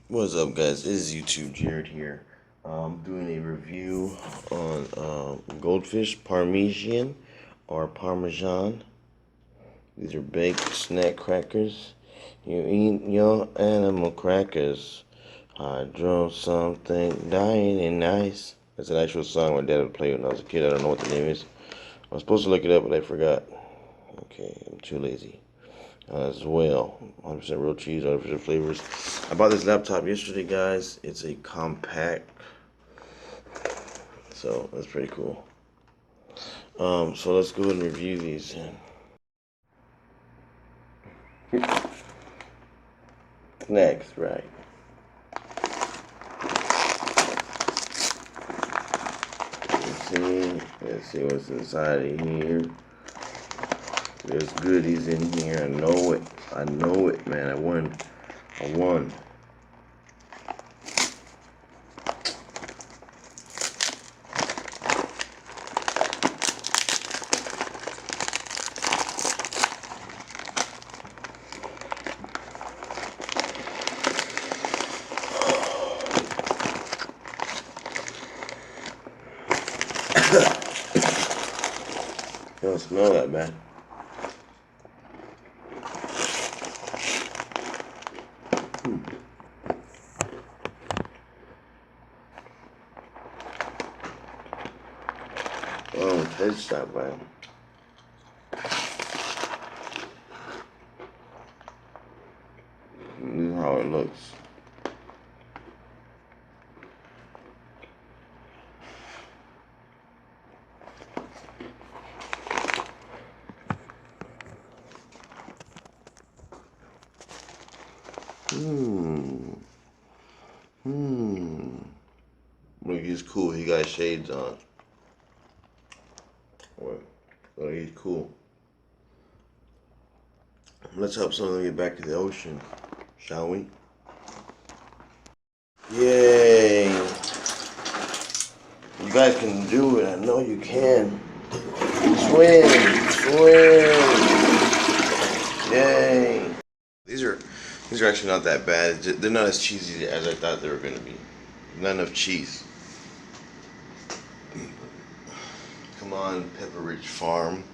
What's up, guys? This is YouTube Jared here. I'm doing a review on Goldfish Parmesan or Parmesan. These are baked snack crackers. You eat your animal crackers. Hydro something dying and nice. That's an actual song my dad would play when I was a kid. I don't know what the name is. I was supposed to look it up, but I forgot. Okay, I'm too lazy. As well, 100% real cheese, artificial flavors. I bought this laptop yesterday, guys. It's a compact, so that's pretty cool. So let's go ahead and review these. Next, right? Let's see what's inside of here. There's goodies in here. I know it, man. I won. It don't smell that bad. Oh, taste that bad. This is how it looks. Look, he's cool. He got shades on. What? Look, he's cool. Let's help someone get back to the ocean, shall we? Yay! You guys can do it. I know you can. Swim! Yay! These are actually not that bad. They're not as cheesy as I thought they were gonna be. Not enough cheese. Come on, Pepperidge Farm.